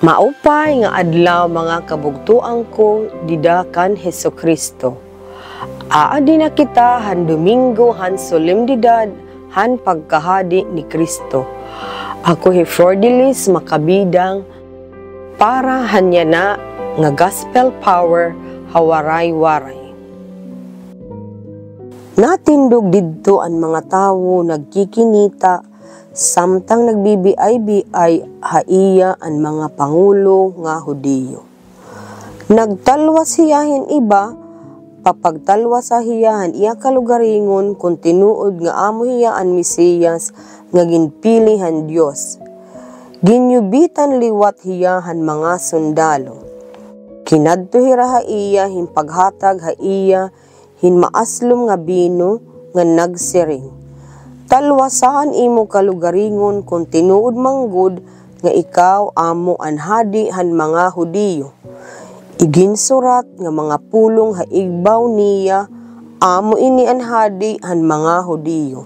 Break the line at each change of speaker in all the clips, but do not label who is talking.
Maupay nga adlaw mga kabugtuan ko didakan Hesukristo. Aadi na kita han Domingo han solemnidad han pagkahadi ni Kristo. Ako Flordelis makabidang para hanya na nga gospel power hawaray-waray. Natindog didto ang mga tawo nagkikinita samtang nagbibiay-biay haiya ang mga pangulo nga Hudiyo. Nagtalwas hiyahin iba, papagtalwas sa hiyahan iya kalugaringon kung tinuod nga amo hiya ang Mesiyas nga ginpilihan Dios. Ginyubitan liwat hiyahan mga sundalo. Kinadto hira haiya himpaghatag haiya hin maaslom nga bino nga nagsiring. Talwasan imo kalugaringon kung tinuod manggod nga ikaw amo anhadi han mga Hudiyo. Iginsurat nga mga pulong haigbaw niya amo ini anhadi han mga Hudiyo.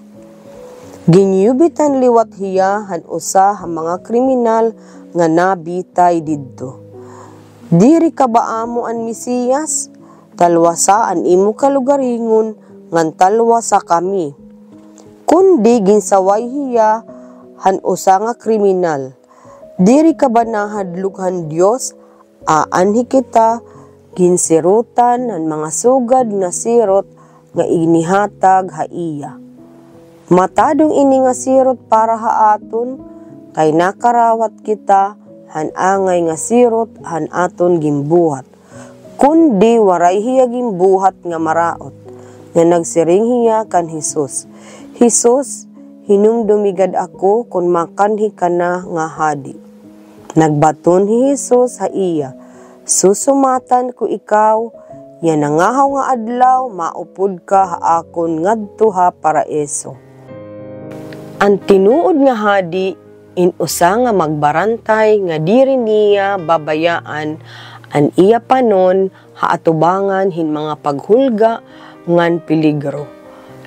Ginyubitan liwat hiya han usa han mga kriminal nga nabitay didto. Diri ka ba amo an Mesiyas? Talwasaan imo kalugaringon ngan talwasa kami. Kundi ginsaway hiya han usa nga kriminal. Diri ka ba nahadlughan Dios? Aanhi kita ginsirutan han mga sugad nga sirot nga inihatag haiya. Matadong ini nga sirot para haaton kay nakarawat kita han angay nga sirot han aton gimbuhat. Kundi waray hiya gimbuhat nga maraot nga nagsiring hiya kan Hesus. Hesus, hinumdumigad ako kung makanhi ka na nga hadi. Nagbaton hi Hesus haiya, susumatan ko ikaw, yan nangahaw nga adlaw, maupod ka haakon ngadto ha paraeso. Ang tinuod nga hadi, inusa nga magbarantay nga diri niya babayaan, an iya panon haatubangan hin mga paghulga ngan peligro.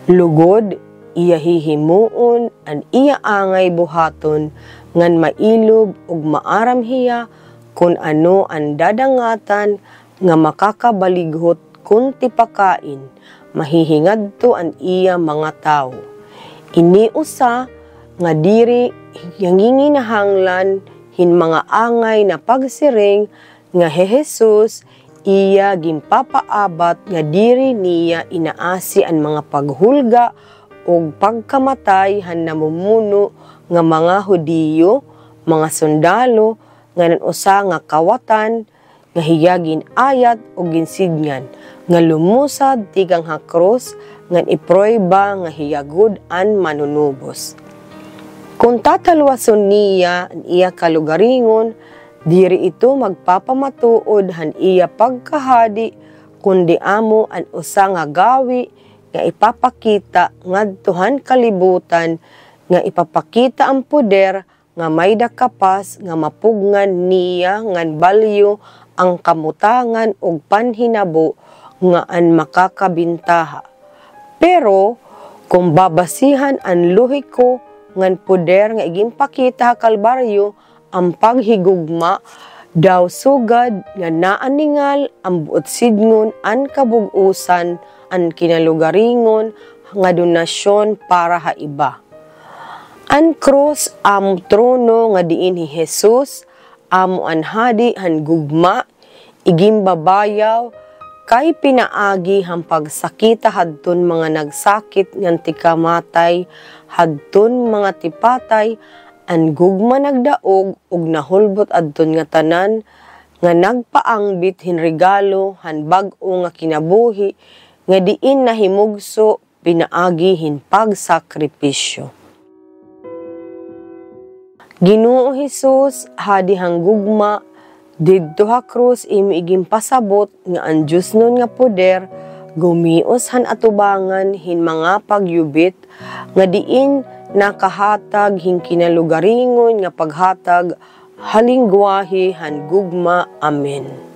Lugod, iya hihimuon an iya angay buhaton ngan mailog ug maaram hiya kun ano ang dadangatan nga makakabalighot kun tipakain mahihingadto an iya mga tawo. Ini usa nga diri yanginginahanglan hin mga angay na pagsiring nga Hesus iya gimpapaabat nga diri niya inaasi ang mga paghulga o pagkamatay han namumuno nga mga Hudiyo, mga sundalo, nga usa nga kawatan, nga hiyagin ayat o ginsidngan, nga lumusad tigang hakros, nga iproyba nga hiyagod an manunubos. Kung tatalwason niya ang iya kalugaringon, diri ito magpapamatuod han iya pagkahadi, kundi amo an usa nga gawi, nga ipapakita ngadtuhan kalibutan nga ipapakita ang poder nga may dakapas nga mapugngan niya ngan balyo ang kamutangan ug panhinabo nga an makakabintaha. Pero kung babasihan ang lohiko ngan poder nga igimpakita kalbaryo ang paghigugma daw sugad nga naaningal ang buot sidngon an kabug-usan an kinalugaringon nga donasyon para haiba. An krus amo trono nga diin hi Hesus, amo an hadi han gugma, igimbabayaw, kay pinaagi han pagsakita hadton mga nagsakit ngan tikamatay, hadton mga tipatay, an gugma nagdaog ug nahulbot adton nga tanan, nga nagpaangbit hin regalo han bag-o nga kinabuhi, nga diin nahimugso pinaagi hin pagsakripisyo. Ginoo Hesus hadi hang gugma didto ha krus imo igimpasabot nga ang Dios nun nga poder gumios han atubangan hin mga pagyubit nga diin nakahatag hin kinalugaringon nga paghatag halingwahi han gugma. Amen.